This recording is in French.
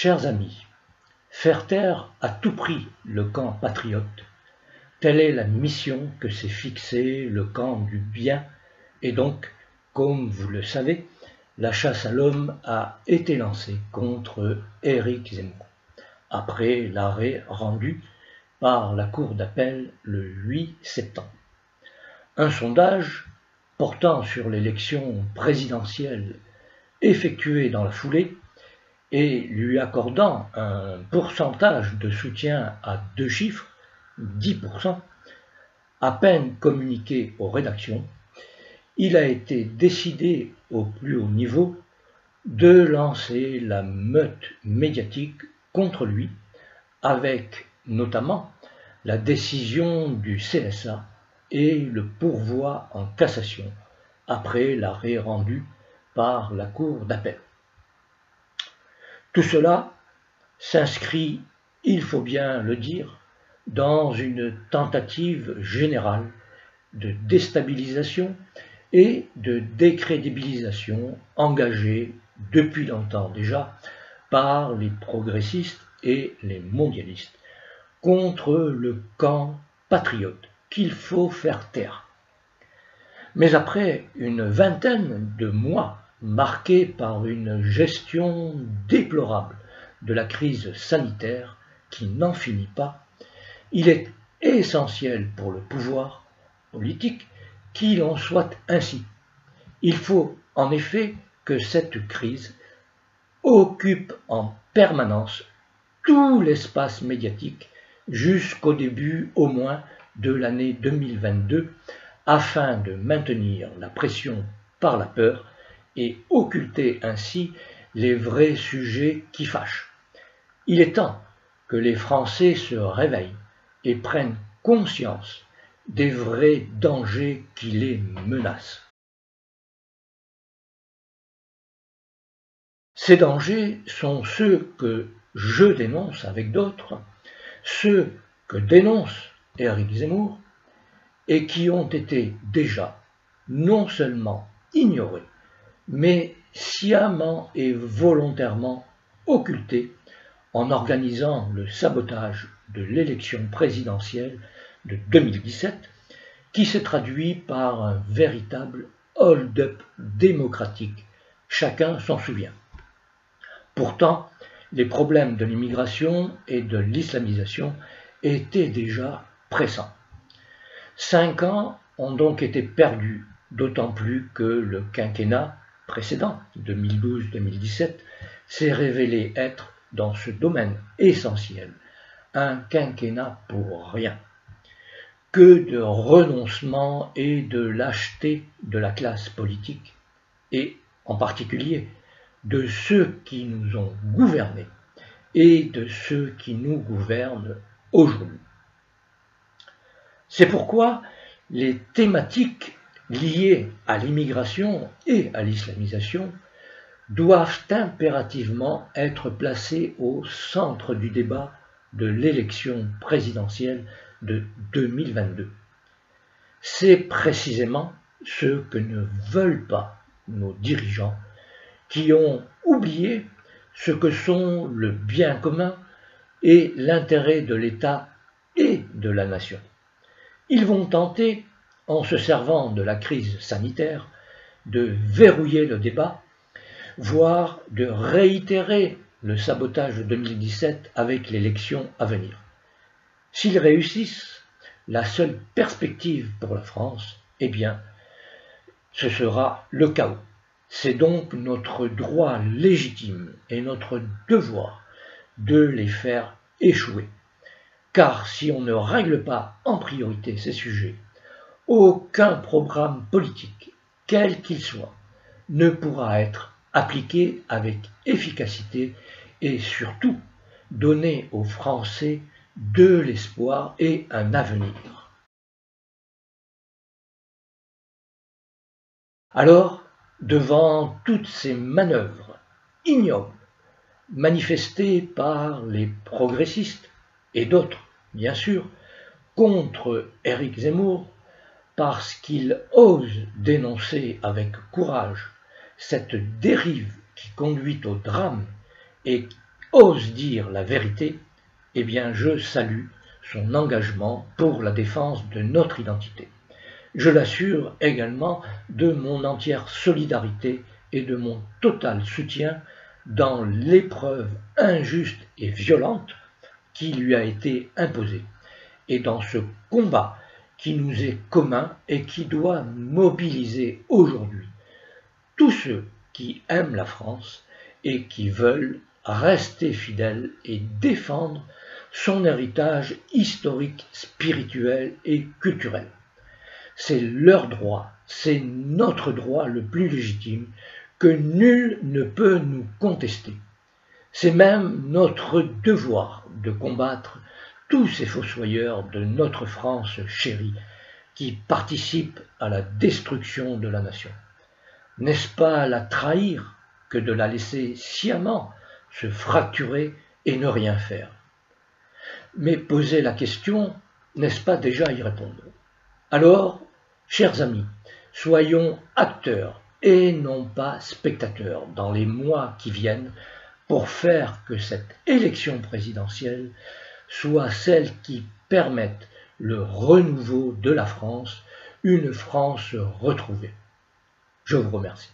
Chers amis, faire taire à tout prix le camp patriote, telle est la mission que s'est fixée le camp du bien, et donc, comme vous le savez, la chasse à l'homme a été lancée contre Éric Zemmour, après l'arrêt rendu par la Cour d'appel le 8 septembre. Un sondage portant sur l'élection présidentielle effectué dans la foulée et lui accordant un pourcentage de soutien à 2 chiffres, 10%, à peine communiqué aux rédactions, il a été décidé au plus haut niveau de lancer la meute médiatique contre lui, avec notamment la décision du CSA et le pourvoi en cassation après l'arrêt rendu par la Cour d'appel. Tout cela s'inscrit, il faut bien le dire, dans une tentative générale de déstabilisation et de décrédibilisation engagée depuis longtemps déjà par les progressistes et les mondialistes contre le camp patriote qu'il faut faire taire. Mais après une vingtaine de mois marqués par une gestion déplorable de la crise sanitaire qui n'en finit pas, il est essentiel pour le pouvoir politique qu'il en soit ainsi. Il faut en effet que cette crise occupe en permanence tout l'espace médiatique jusqu'au début au moins de l'année 2022 afin de maintenir la pression par la peur et occulter ainsi les vrais sujets qui fâchent. Il est temps que les Français se réveillent et prennent conscience des vrais dangers qui les menacent. Ces dangers sont ceux que je dénonce avec d'autres, ceux que dénonce Éric Zemmour, et qui ont été déjà non seulement ignorés, mais sciemment et volontairement occultés en organisant le sabotage de l'élection présidentielle de 2017, qui s'est traduit par un véritable hold-up démocratique. Chacun s'en souvient. Pourtant, les problèmes de l'immigration et de l'islamisation étaient déjà pressants. 5 ans ont donc été perdus, d'autant plus que le quinquennat précédent, 2012-2017, s'est révélé être, dans ce domaine essentiel, un quinquennat pour rien. Que de renoncement et de lâcheté de la classe politique, et en particulier de ceux qui nous ont gouvernés et de ceux qui nous gouvernent aujourd'hui. C'est pourquoi les thématiques liées à l'immigration et à l'islamisation doivent impérativement être placées au centre du débat de l'élection présidentielle de 2022. C'est précisément ce que ne veulent pas nos dirigeants qui ont oublié ce que sont le bien commun et l'intérêt de l'État et de la nation. Ils vont tenter, en se servant de la crise sanitaire, de verrouiller le débat, voire de réitérer le sabotage de 2017 avec l'élection à venir. S'ils réussissent, la seule perspective pour la France, eh bien, ce sera le chaos. C'est donc notre droit légitime et notre devoir de les faire échouer. Car si on ne règle pas en priorité ces sujets, aucun programme politique, quel qu'il soit, ne pourra être appliqué avec efficacité et surtout donner aux Français de l'espoir et un avenir. Alors, devant toutes ces manœuvres ignobles manifestées par les progressistes et d'autres, bien sûr, contre Éric Zemmour, parce qu'il ose dénoncer avec courage cette dérive qui conduit au drame et ose dire la vérité, eh bien je salue son engagement pour la défense de notre identité. Je l'assure également de mon entière solidarité et de mon total soutien dans l'épreuve injuste et violente qui lui a été imposée, et dans ce combat qui nous est commun et qui doit mobiliser aujourd'hui tous ceux qui aiment la France et qui veulent rester fidèles et défendre son héritage historique, spirituel et culturel. C'est leur droit, c'est notre droit le plus légitime que nul ne peut nous contester. C'est même notre devoir de combattre tous ces fossoyeurs de notre France chérie qui participent à la destruction de la nation. N'est-ce pas la trahir que de la laisser sciemment se fracturer et ne rien faire? Mais poser la question, n'est-ce pas déjà y répondre? Alors, chers amis, soyons acteurs et non pas spectateurs dans les mois qui viennent pour faire que cette élection présidentielle soit celle qui permette le renouveau de la France, une France retrouvée. Je vous remercie.